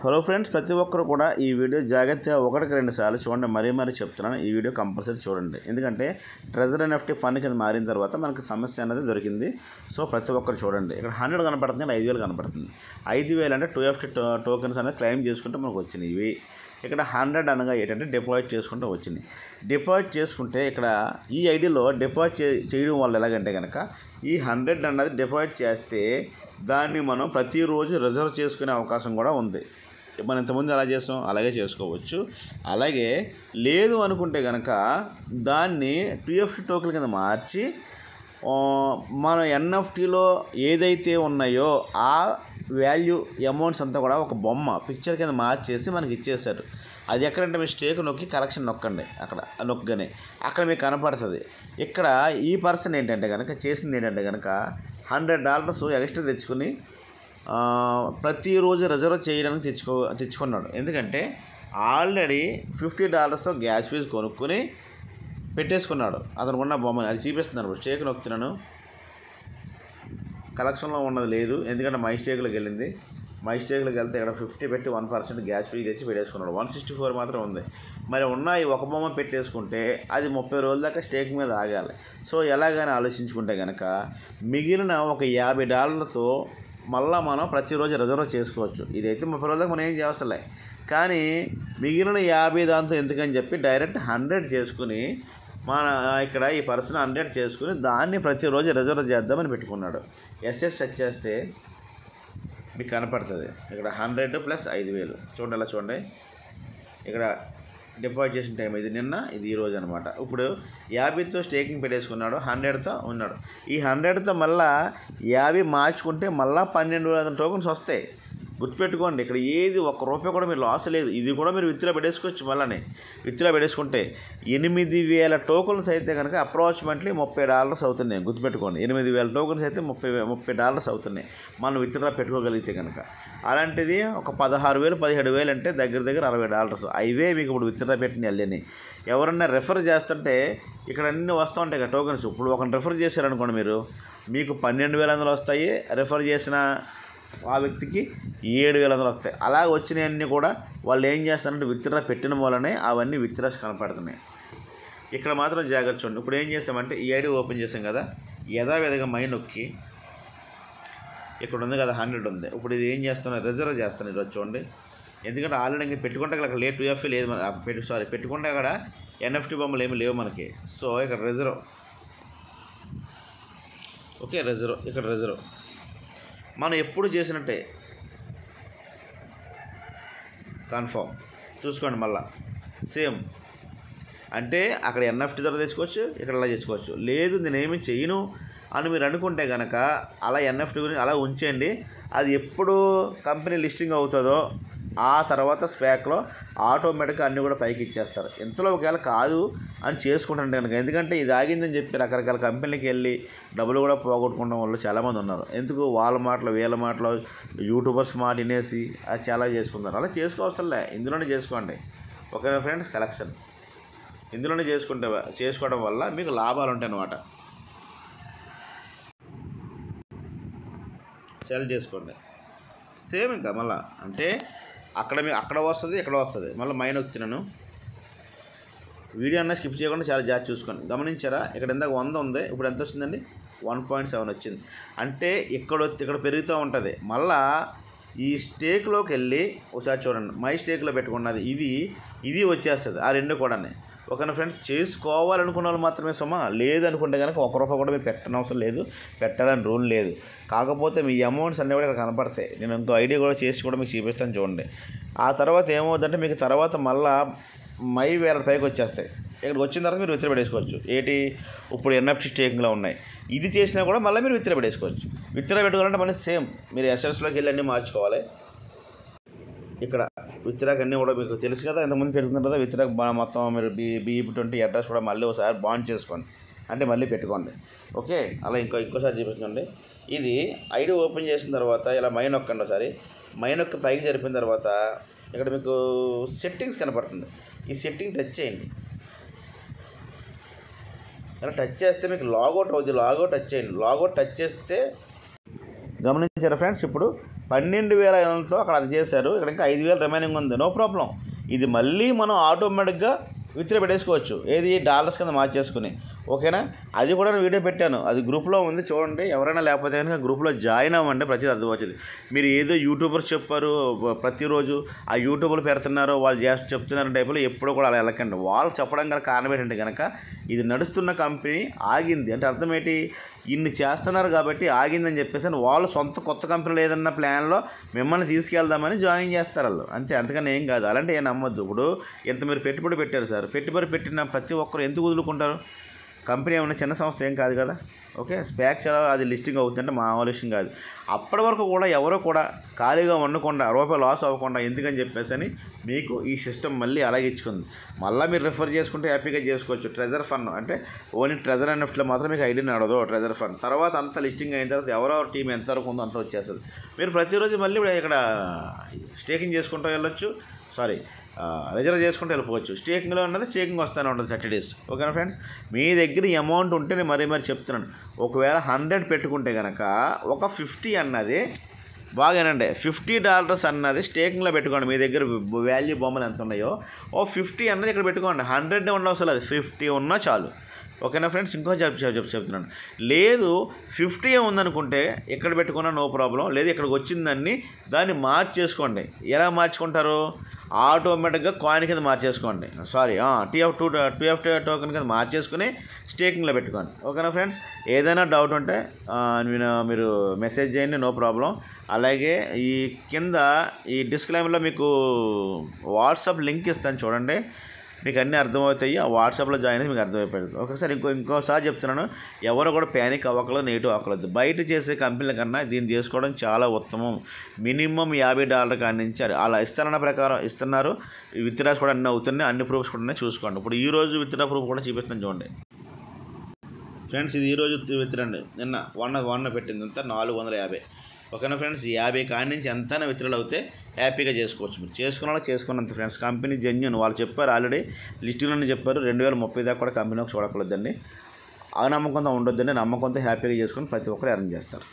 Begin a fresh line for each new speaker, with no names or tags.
Hello friends, ప్రతి ఒక్కరు కూడా ఈ వీడియో జాగ్రత్తగా ఒకటికి 2 సార్లు చూడండి. మరీ చెప్తున్నాను, ఈ వీడియో కంపల్సరీ చూడండి. ఎందుకంటే ట్రెజర్ ఎన్ఎఫ్టీ ఫండ్ కింద మారిన తర్వాత మనకి సమస్య అనేది దొరికింది. సో ప్రతి ఒక్కరు చూడండి. ఇక్కడ 100 కనపడుతుంది, 5,000 కనపడుతుంది. 5,000 అంటే 2FT టోకెన్స్ అనేది క్లెయిమ్ చేసుకుంటే మనకు వచ్చినాయి ఇవి. ఇక్కడ 100 అనగా ఏంటంటే డిపాజిట్ చేసుకుంటూ వచ్చింది. డిపాజిట్ చేసుకుంటే ఇక్కడ ఈ ఐడిలో డిపాజిట్ చేయడం వల్ల ఎలాగంటే కనుక ఈ 100 అన్నది డిపాజిట్ చేస్తే దాన్ని మనం ప్రతిరోజు రిజర్వ్ చేసుకునే అవకాశం కూడా ఉంది. మనం ఇంతకుముందు ఎలా చేస్తాం అలాగే చేసుకోవచ్చు. అలాగే లేదు అనుకుంటే కనుక దాన్ని 2FT టోకెన్ కింద మార్చి మన ఎన్ఎఫ్టీలో ఏదైతే ఉన్నాయో ఆ వాల్యూ అమౌంట్స్ అంతా కూడా ఒక బొమ్మ పిక్చర్ కింద మార్చేసి మనకి ఇచ్చేసారు. అది ఎక్కడంటే మీరు స్టేక్ నొక్కి కలెక్షన్ నొక్కండి, అక్కడ నొక్కగానే అక్కడ మీకు కనపడుతుంది. ఇక్కడ ఈ పర్సన్ ఏంటంటే కనుక చేసింది ఏంటంటే కనుక $100 ఎక్స్ట్రా తెచ్చుకుని ప్రతిరోజు రిజర్వ్ చేయడానికి తెచ్చుకున్నాడు. ఎందుకంటే ఆల్రెడీ $50తో గ్యాస్ ఫీజు కొనుక్కొని పెట్టేసుకున్నాడు. అతను ఉన్న బొమ్మని అది చూపిస్తున్నాను. స్టేక్ నొక్కుతున్నాను, కలెక్షన్లో ఉన్నది లేదు. ఎందుకంటే మై స్టేక్లోకి వెళ్ళింది. మై స్టేక్లోకి వెళ్తే ఇక్కడ 50 పెట్టి 1% గ్యాస్ ఫీజు తెచ్చి పెట్టేసుకున్నాడు. 164 మాత్రం ఉంది. మరి ఉన్నాయి ఒక బొమ్మ పెట్టేసుకుంటే అది 30 రోజుల దాకా స్టేక్ మీద ఆగాలి. సో ఎలాగైనా ఆలోచించుకుంటే కనుక మిగిలిన ఒక $50తో మళ్ళీ మనం ప్రతిరోజు రిజర్వ్ చేసుకోవచ్చు. ఇదైతే 30 రోజుల దాకా మనం ఏం చేయవసలే. కానీ మిగిలిన 50 దాంతో ఎందుకని చెప్పి డైరెక్ట్ 100 చేసుకుని మన ఇక్కడ ఈ పర్సన్ 100 చేసుకుని దాన్ని ప్రతిరోజు రిజర్వ్ చేద్దామని పెట్టుకున్నాడు. ఎస్ఎస్ టచ్ చేస్తే మీకు కనపడుతుంది. ఇక్కడ 100 ప్లస్ 5,000 చూడండి. అలా చూడండి, ఇక్కడ డిపాజిట్ చేసిన టైం ఇది నిన్న, ఇది ఈరోజు అనమాట. ఇప్పుడు 50తో స్టేకింగ్ పెట్టేసుకున్నాడు, 100తో ఉన్నాడు. ఈ 100తో మళ్ళీ 50 మార్చుకుంటే మళ్ళీ 1,200 టోకెన్స్ వస్తాయి. గుర్తుపెట్టుకోండి, ఇక్కడ ఏది ₹1 కూడా మీరు లాస్ లేదు. ఇది కూడా మీరు విత్డ్రా పెట్టేసుకోవచ్చు. మళ్ళీ విత్డ్రా పెట్టేసుకుంటే 8,000 టోకెన్స్ అయితే కనుక అప్రాక్సిమేట్లీ $30 అవుతున్నాయి. గుర్తుపెట్టుకోండి, 8,000 టోకెన్స్ అయితే $30 అవుతున్నాయి మనం విత్డ్రా పెట్టుకోగలిగితే కనుక. అలాంటిది ఒక 16,000 17,000 అంటే దగ్గర $60. అవే మీకు ఇప్పుడు విత్డ్రా పెట్టిన వెళ్ళని ఎవరన్నా రెఫర్ చేస్తుంటే ఇక్కడ అన్నీ వస్తూ ఉంటాయి కదా టోకెన్స్. ఇప్పుడు ఒకరిని రెఫర్ చేశారనుకోండి, మీకు 12,100 వస్తాయి. రెఫర్ చేసిన ఆ వ్యక్తికి 7,100 వస్తాయి. అలా వచ్చినవన్నీ కూడా వాళ్ళు ఏం చేస్తారంటే విత్డ్రా పెట్టిన వల్లనే అవన్నీ విత్డ్రాస్ కనపడుతున్నాయి. ఇక్కడ మాత్రం జాగ్రత్త చూడండి. ఇప్పుడు ఏం చేస్తామంటే ఈ ఐడి ఓపెన్ చేసాం కదా, యథావిధిగా మై నొక్కి ఇక్కడ ఉంది కదా 100 ఉంది. ఇప్పుడు ఇది ఏం చేస్తున్నా రిజర్వ్ చేస్తాను ఈరోజు చూడండి. ఎందుకంటే ఆల్రెడీ ఇంక పెట్టుకుంటే అక్కడ లేదు 2FT లేదు పెట్టుకుంటే అక్కడ ఎన్ఎఫ్టీ బొమ్మలు ఏమి లేవు మనకి. సో ఇక్కడ రిజర్వ్, ఓకే రిజర్వ్, ఇక్కడ రిజర్వ్ మనం ఎప్పుడు చేసినట్టే కన్ఫర్మ్ చూసుకోండి. మళ్ళా సేమ్ అంటే అక్కడ ఎన్ఎఫ్టీ ద్వారా తెచ్చుకోవచ్చు, ఇక్కడ అలా తెచ్చుకోవచ్చు. లేదు నేనేమి చేయను అని మీరు అనుకుంటే కనుక అలా ఎన్ఎఫ్టీ గురించి అలా ఉంచేయండి. అది ఎప్పుడు కంపెనీ లిస్టింగ్ అవుతుందో ఆ తర్వాత స్పాక్లో ఆటోమేటిక్గా అన్నీ కూడా పైకి ఇచ్చేస్తారు. ఇంతలో ఒకవేళ కాదు అని చేసుకుంటారంటే కనుక, ఎందుకంటే ఇది ఆగిందని చెప్పి రకరకాల కంపెనీకి వెళ్ళి డబ్బులు కూడా పోగొట్టుకోవడం వాళ్ళు చాలామంది ఉన్నారు. ఎందుకు వాళ్ళ మాటలు వీళ్ళ మాటలు యూట్యూబర్స్ మాట వినేసి అది చాలా చేసుకుంటారు. అలా చేసుకోవసలే, ఇందులోనే చేసుకోండి. ఓకేనా ఫ్రెండ్స్, కలెక్షన్ ఇందులోనే చేసుకోవడం వల్ల మీకు లాభాలు ఉంటాయి అన్నమాట. సెల్ చేసుకోండి సేమ్. ఇంకా మళ్ళీ అంటే అక్కడ వస్తుంది, ఇక్కడ వస్తుంది. మళ్ళీ మైన్ వచ్చినాను. వీడియో అన్న స్కిప్ చేయకుండా చాలా జాగ్రత్త చూసుకోండి. గమనించారా, ఇక్కడ ఇందాక 100 ఉంది, ఇప్పుడు ఎంత వచ్చిందండి 1.7 వచ్చింది. అంటే ఇక్కడ పెరుగుతూ ఉంటుంది. మళ్ళా ఈ స్టేక్లోకి వెళ్ళి ఒకసారి చూడండి, మై స్టేక్లో పెట్టుకున్నది ఇది వచ్చేస్తుంది. ఆ రెండు కూడా ఓకేనా ఫ్రెండ్స్. చేసుకోవాలనుకున్న వాళ్ళు మాత్రమే లేదనుకుంటే కనుక ₹1 కూడా మీరు పెట్టనవసరం లేదు, పెట్టాలని రూల్ లేదు. కాకపోతే మీ అమౌంట్స్ అన్నీ కూడా ఇక్కడ కనపడతాయి. నేను ఇంకో ఐడియా కూడా చేసి కూడా మీకు చూపిస్తాను చూడండి. ఆ తర్వాత ఏమవుతుందంటే మీకు తర్వాత మళ్ళీ మై వేల పైకి వచ్చేస్తాయి. ఇక్కడికి వచ్చిన తర్వాత మీరు విత్డ్రా పెట్టేసుకోవచ్చు. ఇప్పుడు ఎన్ఎఫ్టీ స్టేకింగ్లో ఉన్నాయి. ఇది చేసినా కూడా మళ్ళీ మీరు విత్డ్రా పెట్టేసుకోవచ్చు. విత్డ్రా పెట్టుకోవాలంటే మళ్ళీ సేమ్ మీరు ఎస్ఎస్లోకి వెళ్ళి అన్నీ మార్చుకోవాలి. ఇక్కడ విత్డ్రాకి అన్నీ కూడా మీకు తెలుసు కదా, ఇంతకుముందు పెట్టుకున్న తర్వాత విత్డ్రాకి మొత్తం మీరు BEP20 అడ్రస్ కూడా మళ్ళీ ఒకసారి బాండ్ చేసుకోండి, అంటే మళ్ళీ పెట్టుకోండి. ఓకే, అలా ఇంకోసారి చూపిస్తుందండి. ఇది ఐడి ఓపెన్ చేసిన తర్వాత ఇలా మై నొక్కండి. ఒకసారి మై నొక్కి పైకి జరిపిన తర్వాత ఇక్కడ మీకు సెట్టింగ్స్ కనపడుతుంది. ఈ సెట్టింగ్ టచ్ చేయండి. ఇలా టచ్ చేస్తే మీకు లాగౌట్ అవుతుంది. లాగౌట్ టచ్ చేయండి. లాగౌట్ టచ్ చేస్తే గమనించారా ఫ్రెండ్స్, ఇప్పుడు 12,500తో అక్కడ అది చేశారు, ఇక్కడ ఇంకా 5,000 రిమైనింగ్ ఉంది, నో ప్రాబ్లం. ఇది మళ్ళీ మనం ఆటోమేటిక్గా విత్డ్రా పెట్టేసుకోవచ్చు, ఏది డాలర్స్ కింద మార్చేసుకుని, ఓకేనా. అది కూడా నేను వీడియో పెట్టాను, అది గ్రూప్లో ఉంది చూడండి. ఎవరైనా లేకపోతే కనుక గ్రూప్లో జాయిన్ అవ్వండి, ప్రతిదీ అర్థం వచ్చింది. మీరు ఏదో యూట్యూబర్స్ చెప్పారు ప్రతిరోజు ఆ యూట్యూబ్లో పెడుతున్నారు, వాళ్ళు చెప్తున్నారు టైపులో ఎప్పుడూ కూడా అలా వెళ్ళకండి. వాళ్ళు చెప్పడం గల కారణం ఏంటంటే కనుక ఇది నడుస్తున్న కంపెనీ ఆగింది అంటే అర్థం ఏంటి, ఇన్ని చేస్తున్నారు కాబట్టి ఆగిందని చెప్పేసి వాళ్ళు సొంత కొత్త కంపెనీలు ఏదన్నా ప్లాన్లో మిమ్మల్ని తీసుకెళ్దామని జాయిన్ చేస్తారు వాళ్ళు, అంతే, అంతకన్నా ఏం కాదు. అలాంటి ఏం నమ్మొద్దు. ఇప్పుడు ఇంత మీరు పెట్టుబడి పెట్టారు సార్, పెట్టుబడి పెట్టిన ప్రతి ఒక్కరు ఎందుకు వదులుకుంటారు? కంపెనీ ఏమన్నా చిన్న సంస్థ ఏం కాదు కదా, ఓకే. స్పాక్ చాలా అది లిస్టింగ్ అవుతుందంటే మామూలు విషయం కాదు. అప్పటి వరకు కూడా ఎవరో కూడా ఖాళీగా ఉండకుండా రూపాయి లాస్ అవ్వకుండా ఎందుకని చెప్పేసి అని మీకు ఈ సిస్టమ్ మళ్ళీ అలాగే ఇచ్చుకుంది. మళ్ళీ మీరు రిఫర్ చేసుకుంటే హ్యాపీగా చేసుకోవచ్చు. ట్రెజర్ ఫండ్ అంటే ఓన్లీ ట్రెజర్ ఎన్ఎఫ్టీలో మాత్రం మీకు ఐడి నడదు ట్రెజర్ ఫండ్. తర్వాత అంత లిస్టింగ్ అయిన తర్వాత ఎవరెవరు టీం ఎంతవరకు ఉందో అంత వచ్చేస్తుంది. మీరు ప్రతిరోజు మళ్ళీ ఇక్కడ స్టేకింగ్ చేసుకుంటూ వెళ్ళొచ్చు, రిజర్వ్ చేసుకుంటూ వెళ్ళిపోవచ్చు. స్టేకింగ్లో ఉన్నది స్టేకింగ్ వస్తూనే ఉంటుంది 30 days, ఓకేనా ఫ్రెండ్స్. మీ దగ్గర ఈ అమౌంట్ ఉంటే నేను మరీ చెప్తున్నాను, ఒకవేళ 100 పెట్టుకుంటే కనుక ఒక 50 అన్నది బాగానండి, $50 అన్నది స్టేకింగ్లో పెట్టుకోండి. మీ దగ్గర వాల్యూ బొమ్మలు ఎంత ఉన్నాయో ఓ 50 అన్నది ఇక్కడ పెట్టుకోండి. 100 ఉండవసరం లేదు, 50 ఉన్నా చాలు, ఓకేనా ఫ్రెండ్స్. ఇంకో చెప్తున్నాను, లేదు 50 ఉందనుకుంటే ఎక్కడ పెట్టుకున్నా నో ప్రాబ్లం, లేదు ఇక్కడికి వచ్చిందాన్ని దాన్ని మార్చేసుకోండి. ఎలా మార్చుకుంటారు? ఆటోమేటిక్గా కాయిన్ కింద మార్చేసుకోండి, TF2 టోకెన్ కింద మార్చేసుకుని స్టేకింగ్లో పెట్టుకోండి, ఓకేనా ఫ్రెండ్స్. ఏదైనా డౌట్ ఉంటే మీరు మెసేజ్ చేయండి, నో ప్రాబ్లం. అలాగే ఈ కింద ఈ డిస్క్లైమర్లో మీకు వాట్సాప్ లింక్ ఇస్తాను చూడండి, మీకు అన్నీ అర్థమవుతాయి. ఆ వాట్సాప్లో జాయిన్ అయితే మీకు అర్థమైపోతుంది. ఒకసారి ఇంకోసారి చెప్తున్నాను, ఎవరు కూడా ప్యానిక్ అవ్వకలేదు, నెగిటివ్ అవ్వకలేదు. బయట చేసే కంపెనీల కన్నా దీన్ని చేసుకోవడం చాలా ఉత్తమం. మినిమం $50 కాడి నుంచి అలా ఇస్తారన్న ప్రకారం ఇస్తున్నారు. విత్డ్రాస్ కూడా అన్నీ అవుతున్నాయి, అన్ని ప్రూఫ్స్ కూడా చూసుకోండి. ఇప్పుడు ఈరోజు విత్డ్రా ప్రూఫ్ కూడా చూపిస్తాను చూడండి ఫ్రెండ్స్. ఇది ఈరోజు విత్డ్రండి, నిన్న వన్ పెట్టింది అంతా 450, ఓకేనా ఫ్రెండ్స్. 50 కాడి నుంచి ఎంతైనా విత్డ్రాలు అవుతే హ్యాపీగా చేసుకోవచ్చు. మీరు చేసుకున్నంత ఫ్రెండ్స్. కంపెనీ జెన్యూన్, వాళ్ళు చెప్పారు ఆల్రెడీ లిస్టులోనే చెప్పారు, 2030 దాకా కూడా కంపెనీకి చూడకూడదండి. ఆ నమ్మకంతో ఉండొద్దండి, నమ్మకంతో హ్యాపీగా చేసుకొని ప్రతి ఒక్కరు ఎర్న్ చేస్తారు.